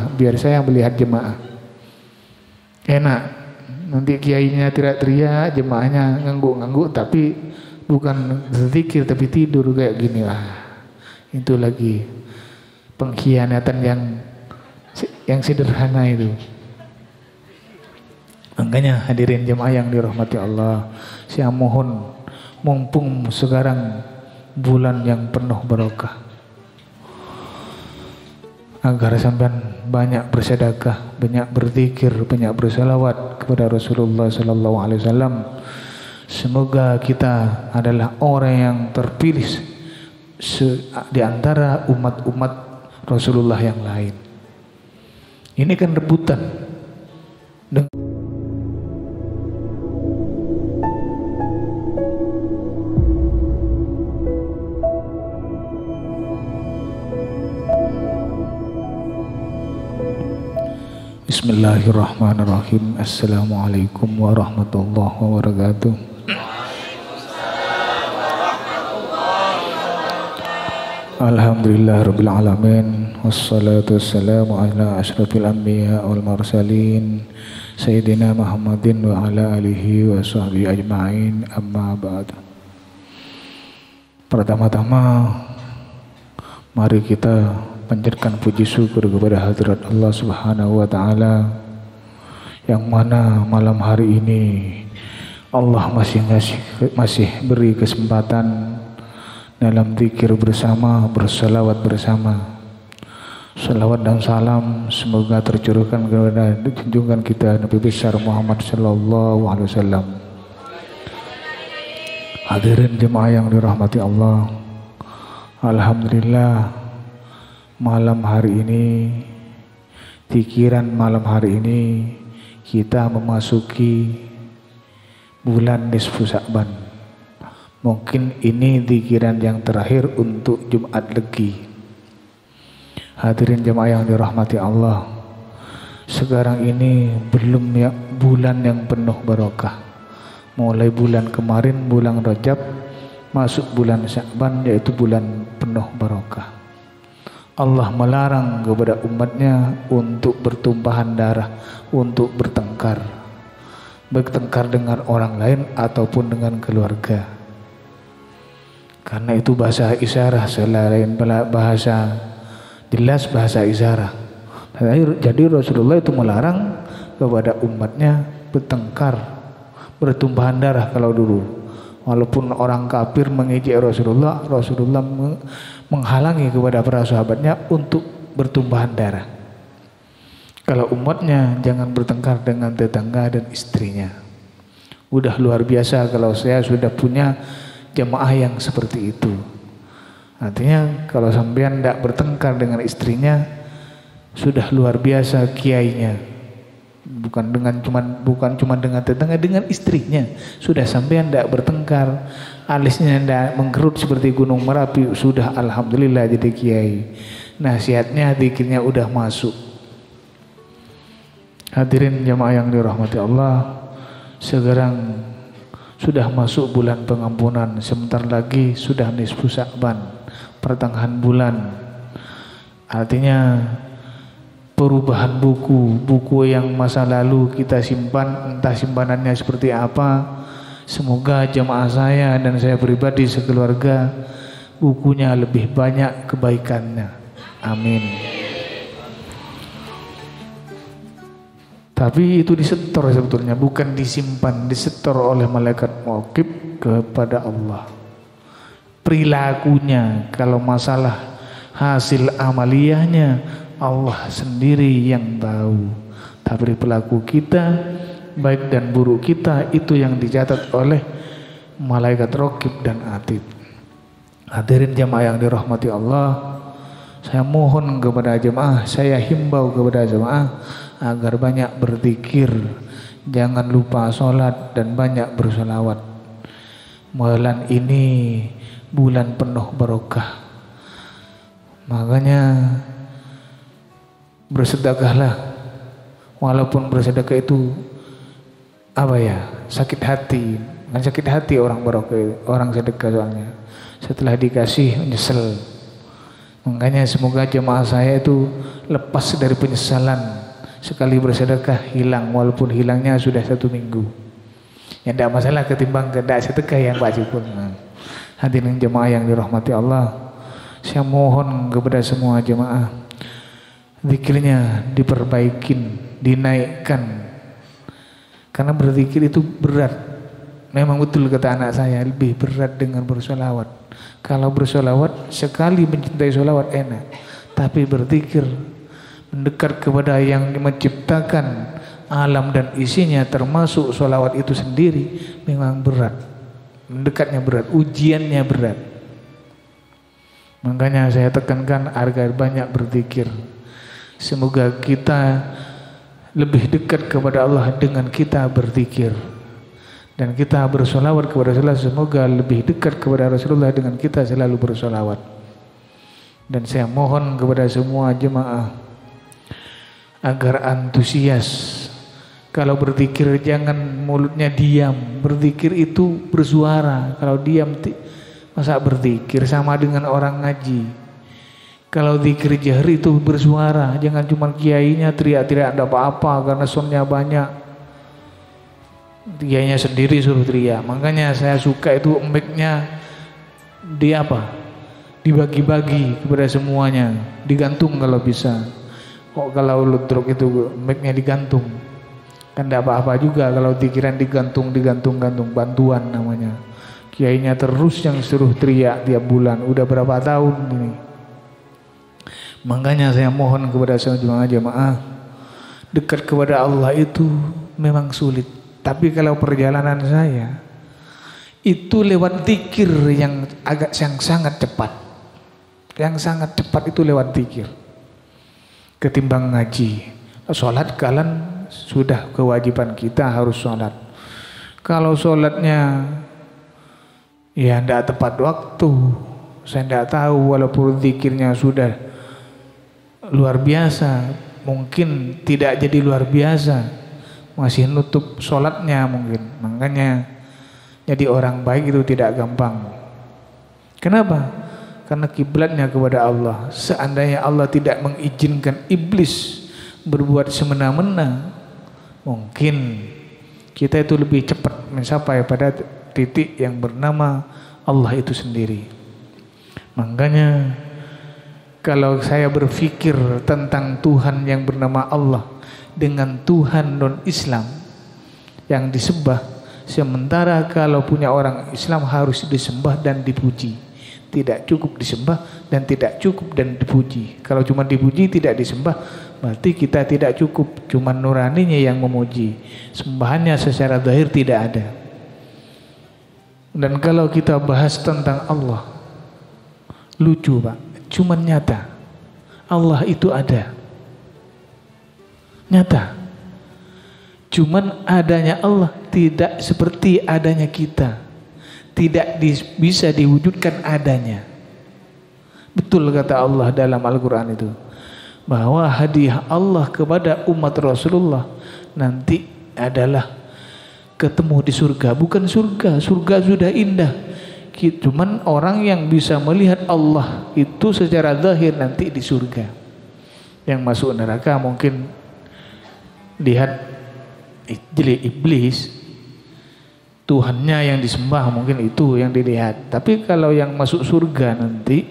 jemaah, biar saya yang melihat jemaah. Enak, nanti kiainya teriak-teriak, jemaahnya ngangguk-ngangguk, tapi bukan berzikir tapi tidur kayak gini lah. Itu lagi pengkhianatan yang sederhana itu. Makanya hadirin jemaah yang dirahmati Allah, saya mohon mumpung sekarang bulan yang penuh barokah, agar sampean banyak bersedekah, banyak berzikir, banyak berselawat kepada Rasulullah sallallahu alaihi wasallam. Semoga kita adalah orang yang terpilih di antara umat-umat Rasulullah yang lain. Ini kan rebutan. Bismillahirrahmanirrahim. Assalamualaikum warahmatullahi wabarakatuh. Alhamdulillah rabbil alamin, wassalatu wassalamu ala asyrafil anbiya wal mursalin sayyidina Muhammadin wa ala alihi wa sahbihi ajma'in, amma ba'd. Pertama-tama mari kita panjatkan puji syukur kepada hadirat Allah Subhanahu wa taala, yang mana malam hari ini Allah masih beri kesempatan dalam zikir bersama, bersalawat bersama. Salawat dan salam semoga tercurahkan kepada junjungan kita Nabi besar Muhammad sallallahu alaihi wasallam. Hadirin jemaah yang dirahmati Allah, alhamdulillah malam hari ini, pikiran malam hari ini kita memasuki bulan nisfu Sya'ban. Mungkin ini pikiran yang terakhir untuk Jumat Legi. Hadirin jemaah yang dirahmati Allah, sekarang ini belum ya bulan yang penuh barokah. Mulai bulan kemarin, bulan Rajab, masuk bulan Sya'ban, yaitu bulan penuh barokah. Allah melarang kepada umatnya untuk bertumpahan darah, untuk bertengkar dengan orang lain ataupun dengan keluarga. Karena itu bahasa isyarat selain bahasa jelas, bahasa isyarat. Jadi Rasulullah itu melarang kepada umatnya bertengkar, bertumpahan darah kalau dulu. Walaupun orang kafir mengejek Rasulullah, Rasulullah menghalangi kepada para sahabatnya untuk bertumpahan darah. Kalau umatnya jangan bertengkar dengan tetangga dan istrinya. Udah luar biasa kalau saya sudah punya jemaah yang seperti itu. Artinya kalau sampean tidak bertengkar dengan istrinya, sudah luar biasa kiainya. Bukan cuma dengan tetangga, dengan istrinya. Sudah sampean tidak bertengkar, alisnya tidak mengkerut seperti gunung Merapi, sudah alhamdulillah jadi kiai. Nasihatnya, zikirnya udah masuk. Hadirin jemaah yang dirahmati Allah, sekarang sudah masuk bulan pengampunan, sebentar lagi sudah nisfu Sya'ban, pertengahan bulan. Artinya perubahan buku yang masa lalu kita simpan, entah simpanannya seperti apa. Semoga jemaah saya dan saya pribadi sekeluarga bukunya lebih banyak kebaikannya. Amin. Tapi itu disetor sebetulnya, bukan disimpan, disetor oleh malaikat muaqib kepada Allah. Perilakunya, kalau masalah hasil amaliyahnya, Allah sendiri yang tahu. Tapi perilaku kita, baik dan buruk kita, itu yang dicatat oleh malaikat raqib dan atid. Hadirin jemaah yang dirahmati Allah, saya mohon kepada jemaah, saya himbau kepada jemaah agar banyak berzikir, jangan lupa sholat dan banyak bersolawat. Bulan ini bulan penuh barokah, makanya bersedekahlah. Walaupun bersedekah itu sakit hati, kan sakit hati orang barokah, orang sedekah soalnya setelah dikasih nyesel. Makanya semoga jemaah saya itu lepas dari penyesalan sekali bersedekah hilang, walaupun hilangnya sudah 1 minggu. Ya tidak masalah ketimbang tidak sedekah yang Pak Cipul. Hadirin jemaah yang dirahmati Allah, saya mohon kepada semua jemaah zikirnya diperbaikin, dinaikkan. Karena berzikir itu berat. Memang betul kata anak saya, lebih berat dengan bersolawat. Kalau bersolawat sekali mencintai solawat enak, tapi berzikir mendekat kepada yang menciptakan alam dan isinya termasuk solawat itu sendiri memang berat. Mendekatnya berat, ujiannya berat. Makanya saya tekankan agar banyak berzikir. Semoga kita lebih dekat kepada Allah dengan kita berzikir. Dan kita bersolawat kepada Rasulullah, semoga lebih dekat kepada Rasulullah dengan kita selalu bersolawat. Dan saya mohon kepada semua jemaah agar antusias. Kalau berzikir jangan mulutnya diam. Berzikir itu bersuara. Kalau diam masa berzikir sama dengan orang ngaji. Kalau zikir jahri itu bersuara. Jangan cuma kiainya teriak-teriak ada apa-apa karena sonnya banyak. Kiainya sendiri suruh teriak. Makanya saya suka itu mic-nya dibagi-bagi kepada semuanya, digantung kalau bisa. Kok kalau ludruk itu mic-nya digantung, kan tidak apa-apa juga kalau pikiran digantung, bantuan namanya. Kiainya terus yang suruh teriak tiap bulan, udah berapa tahun ini. Makanya saya mohon kepada semua jemaah, dekat kepada Allah itu memang sulit. Tapi kalau perjalanan saya itu lewat zikir yang sangat cepat. Yang sangat cepat itu lewat zikir. Ketimbang ngaji. Sholat kalian sudah kewajiban kita harus sholat. Kalau sholatnya ya tidak tepat waktu, saya tidak tahu, walaupun zikirnya sudah luar biasa, mungkin tidak jadi luar biasa. Masih nutup sholatnya mungkin. Makanya jadi orang baik itu tidak gampang. Kenapa? Karena kiblatnya kepada Allah. Seandainya Allah tidak mengizinkan iblis berbuat semena-mena, mungkin kita itu lebih cepat mencapai pada titik yang bernama Allah itu sendiri. Makanya kalau saya berpikir tentang Tuhan yang bernama Allah dengan Tuhan non-Islam yang disembah, sementara kalau punya orang Islam harus disembah dan dipuji, tidak cukup disembah dan tidak cukup dan dipuji. Kalau cuma dipuji tidak disembah, berarti kita tidak cukup, cuma nuraninya yang memuji, sembahannya secara zahir tidak ada. Dan kalau kita bahas tentang Allah, lucu Pak, cuma nyata Allah itu ada, nyata. Cuman adanya Allah tidak seperti adanya kita, tidak bisa diwujudkan adanya. Betul kata Allah dalam Al-Quran itu, bahwa hadiah Allah kepada umat Rasulullah nanti adalah ketemu di surga. Bukan surga, surga sudah indah, cuman orang yang bisa melihat Allah itu secara zahir nanti di surga. Yang masuk neraka mungkin lihat iblis, Tuhannya yang disembah, mungkin itu yang dilihat. Tapi kalau yang masuk surga nanti,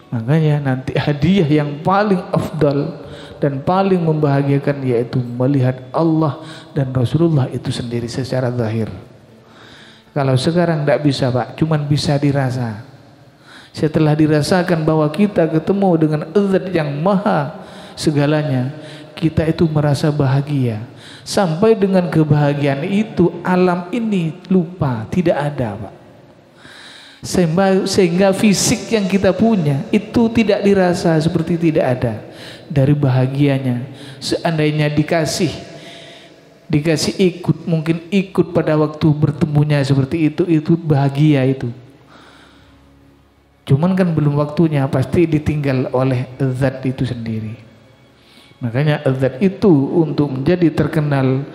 makanya nanti hadiah yang paling afdal dan paling membahagiakan yaitu melihat Allah dan Rasulullah itu sendiri secara zahir. Kalau sekarang tidak bisa Pak, cuman bisa dirasa. Setelah dirasakan bahwa kita ketemu dengan Zat yang maha segalanya, kita itu merasa bahagia. Sampai dengan kebahagiaan itu alam ini lupa, tidak ada Pak. Sehingga fisik yang kita punya itu tidak dirasa seperti tidak ada dari bahagianya. Seandainya dikasih ikut, mungkin ikut pada waktu bertemunya seperti itu bahagia itu. Cuman kan belum waktunya, pasti ditinggal oleh Zat itu sendiri. Makanya Zat itu untuk menjadi terkenal,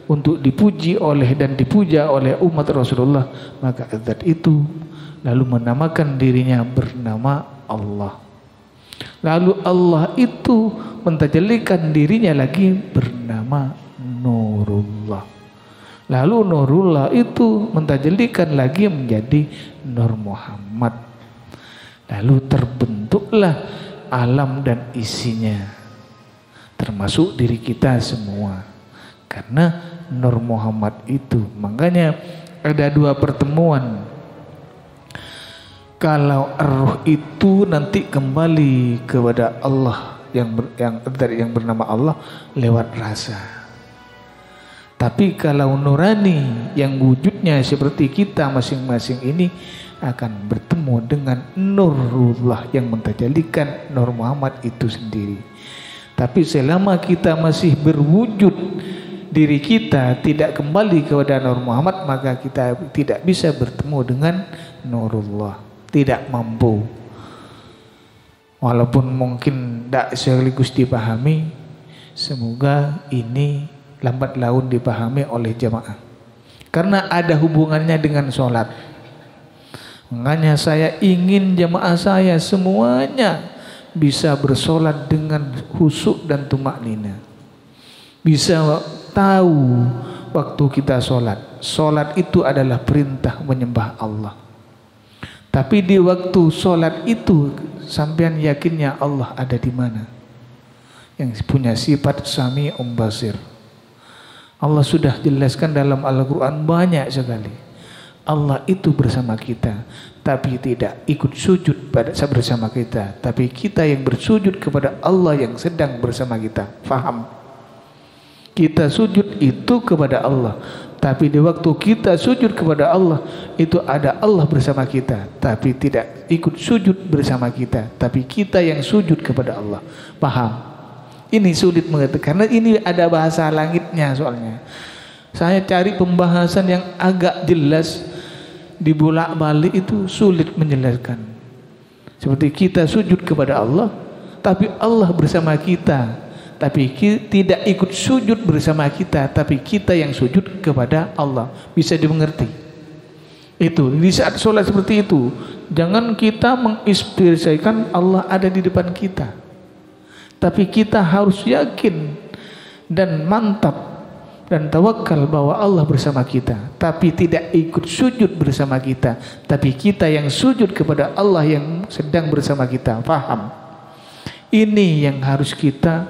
untuk dipuji oleh dan dipuja oleh umat Rasulullah, maka Zat itu lalu menamakan dirinya bernama Allah. Lalu Allah itu mentajallikan dirinya lagi bernama Nurullah. Lalu Nurullah itu mentajallikan lagi menjadi Nur Muhammad. Lalu terbentuklah alam dan isinya, termasuk diri kita semua. Karena Nur Muhammad itu, makanya ada dua pertemuan. Kalau roh itu nanti kembali kepada Allah yang bernama Allah lewat rasa. Tapi kalau nurani yang wujudnya seperti kita masing-masing ini akan bertemu dengan Nurullah yang mentajallikan Nur Muhammad itu sendiri. Tapi selama kita masih berwujud, diri kita tidak kembali kepada Nur Muhammad, maka kita tidak bisa bertemu dengan Nurullah, tidak mampu. Walaupun mungkin tidak sekaligus dipahami, semoga ini lambat laun dipahami oleh jamaah. Karena ada hubungannya dengan sholat. Makanya saya ingin jamaah saya semuanya bisa bersolat dengan khusyuk dan tumaknina. Bisa tahu waktu kita solat. Solat itu adalah perintah menyembah Allah. Tapi di waktu solat itu sampean yakinnya Allah ada di mana? Yang punya sifat Sami'un Basir. Allah sudah jelaskan dalam Al-Quran banyak sekali. Allah itu bersama kita, tapi tidak ikut sujud bersama kita, tapi kita yang bersujud kepada Allah yang sedang bersama kita. Faham? Kita sujud itu kepada Allah, tapi di waktu kita sujud kepada Allah itu ada Allah bersama kita, tapi tidak ikut sujud bersama kita, tapi kita yang sujud kepada Allah. Paham? Ini sulit mengerti karena ini ada bahasa langitnya soalnya. Saya cari pembahasan yang agak jelas, dibolak-balik itu sulit menjelaskan. Seperti kita sujud kepada Allah, tapi Allah bersama kita, tapi tidak ikut sujud bersama kita, tapi kita yang sujud kepada Allah. Bisa dimengerti? Itu di saat sholat seperti itu, jangan kita menginspirasikan Allah ada di depan kita, tapi kita harus yakin dan mantap dan tawakal bahwa Allah bersama kita, tapi tidak ikut sujud bersama kita, tapi kita yang sujud kepada Allah yang sedang bersama kita. Paham? Ini yang harus kita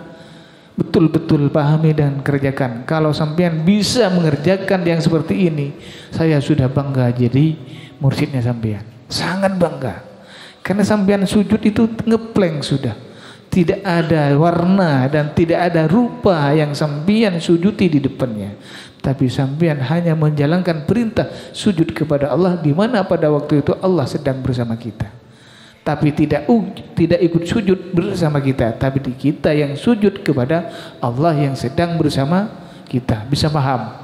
betul-betul pahami dan kerjakan. Kalau sampean bisa mengerjakan yang seperti ini, saya sudah bangga jadi mursyidnya sampean. Sangat bangga. Karena sampean sujud itu ngepleng sudah. Tidak ada warna dan tidak ada rupa yang sampean sujudi di depannya. Tapi sampean hanya menjalankan perintah sujud kepada Allah, di mana pada waktu itu Allah sedang bersama kita. Tapi tidak ikut sujud bersama kita, tapi kita yang sujud kepada Allah yang sedang bersama kita. Bisa paham?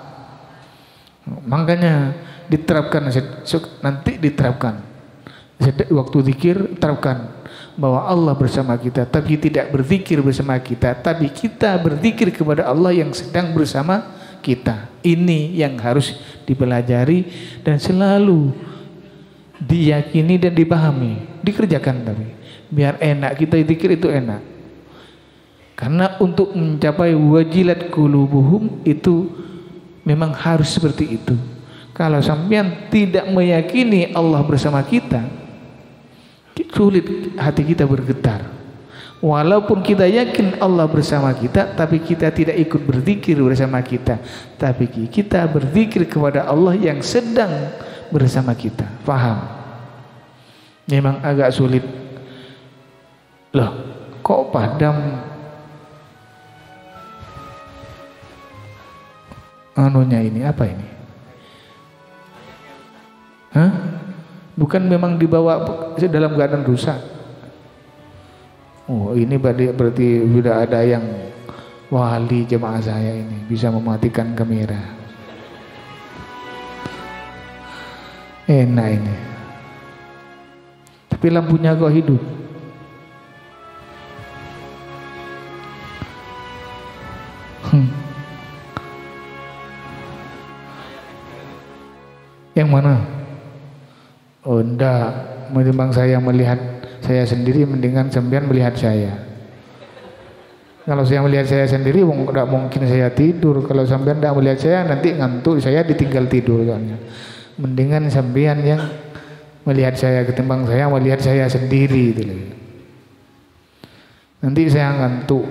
Makanya diterapkan, nanti diterapkan. Waktu zikir terapkan bahwa Allah bersama kita, tapi tidak berzikir bersama kita, tapi kita berzikir kepada Allah yang sedang bersama kita. Ini yang harus dipelajari dan selalu diyakini dan dipahami, dikerjakan. Tapi biar enak, kita zikir itu enak. Karena untuk mencapai wajilat qulubuhum itu memang harus seperti itu. Kalau sampean tidak meyakini Allah bersama kita, sulit hati kita bergetar. Walaupun kita yakin Allah bersama kita, tapi kita tidak ikut berzikir bersama kita, tapi kita berzikir kepada Allah yang sedang bersama kita. Paham? Memang agak sulit. Loh, kok padam anunya ini? Apa ini? Hah? Bukan memang dibawa dalam keadaan rusak. Oh, ini berarti sudah ada yang wali jemaah saya ini bisa mematikan kamera. Enak ini. Tapi lampunya kok hidup. Yang mana? Oh enggak, memang saya melihat saya sendiri mendingan sampean melihat saya. Kalau saya melihat saya sendiri tidak mungkin saya tidur. Kalau sampean tidak melihat saya nanti ngantuk, saya ditinggal tidur soalnya. Mendingan sampean yang melihat saya ketimbang saya melihat saya sendiri gitu. Nanti saya ngantuk.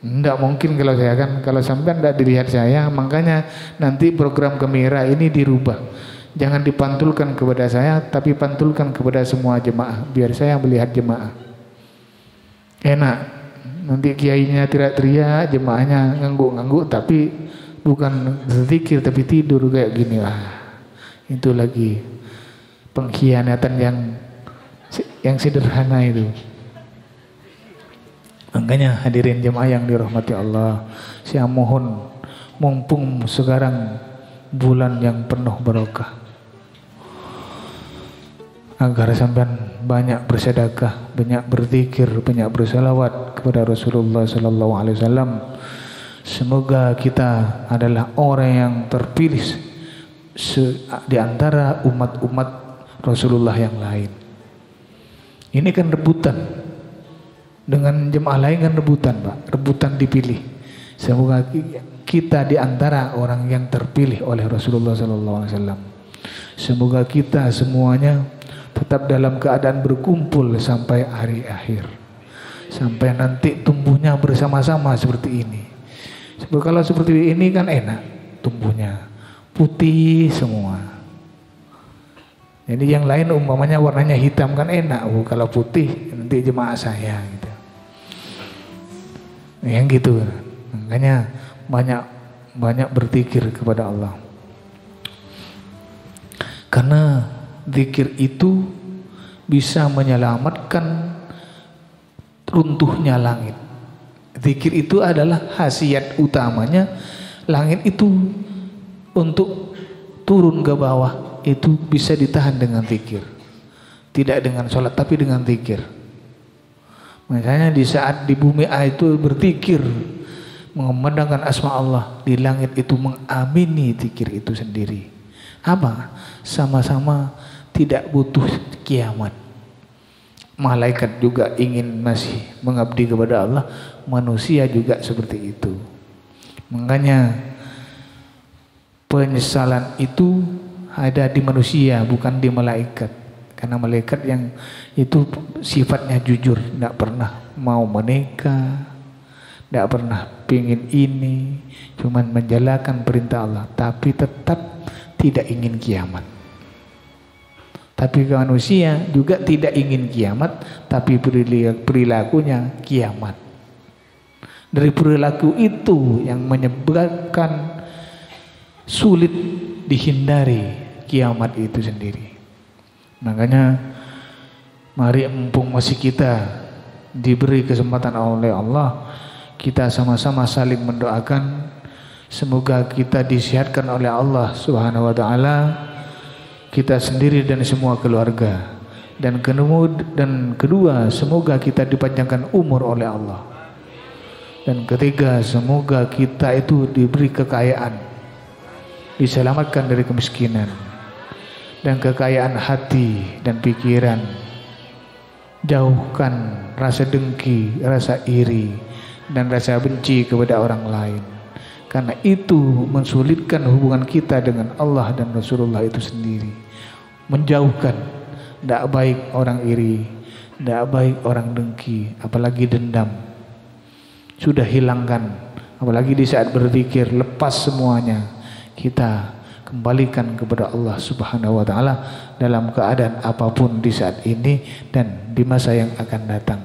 Tidak mungkin kalau saya kan, kalau sampean tidak dilihat saya, makanya nanti program Gembira ini dirubah. Jangan dipantulkan kepada saya, tapi pantulkan kepada semua jemaah, biar saya melihat jemaah. Enak. Nanti kiainya teriak-teriak, jemaahnya ngangguk-ngangguk, tapi bukan berzikir tapi tidur kayak gini. Itu lagi pengkhianatan yang sederhana itu. Makanya hadirin jemaah yang dirahmati Allah, saya mohon mumpung sekarang bulan yang penuh barokah, agar sampean banyak bersedekah, banyak berzikir, banyak bersalawat kepada Rasulullah sallallahu alaihi wasallam. Semoga kita adalah orang yang terpilih di antara umat-umat Rasulullah yang lain. Ini kan rebutan. Dengan jemaah lain kan rebutan, Pak. Rebutan dipilih. Semoga kita di antara orang yang terpilih oleh Rasulullah sallallahu alaihi wasallam. Semoga kita semuanya tetap dalam keadaan berkumpul sampai hari akhir, sampai nanti tumbuhnya bersama-sama seperti ini. Kalau seperti ini kan enak tumbuhnya, putih semua. Jadi yang lain umpamanya warnanya hitam kan enak, kalau putih nanti jemaah saya gitu. Yang gitu. Makanya banyak berzikir kepada Allah. Karena zikir itu bisa menyelamatkan runtuhnya langit. Zikir itu adalah khasiat utamanya. Langit itu untuk turun ke bawah itu bisa ditahan dengan zikir. Tidak dengan sholat tapi dengan zikir. Makanya di saat di bumi itu berzikir, mengumandangkan asma Allah, di langit itu mengamini zikir itu sendiri. Apa? Sama-sama tidak butuh kiamat. Malaikat juga ingin masih mengabdi kepada Allah, manusia juga seperti itu. Makanya penyesalan itu ada di manusia, bukan di malaikat. Karena malaikat yang itu sifatnya jujur, tidak pernah mau menikah, tidak pernah pingin ini, cuman menjalankan perintah Allah, tapi tetap tidak ingin kiamat. Tapi manusia juga tidak ingin kiamat, tapi perilakunya kiamat. Dari perilaku itu yang menyebabkan sulit dihindari kiamat itu sendiri. Makanya mari mumpung masih kita diberi kesempatan oleh Allah, kita sama-sama saling mendoakan semoga kita disihatkan oleh Allah Subhanahu wa taala, kita sendiri dan semua keluarga, dan kedua semoga kita dipanjangkan umur oleh Allah, dan ketiga semoga kita itu diberi kekayaan, diselamatkan dari kemiskinan dan kekayaan hati dan pikiran, jauhkan rasa dengki, rasa iri dan rasa benci kepada orang lain, karena itu mensulitkan hubungan kita dengan Allah dan Rasulullah itu sendiri. Menjauhkan, tidak baik orang iri, tidak baik orang dengki, apalagi dendam. Sudah hilangkan, apalagi di saat berzikir, lepas semuanya, kita kembalikan kepada Allah Subhanahu wa taala dalam keadaan apapun di saat ini dan di masa yang akan datang.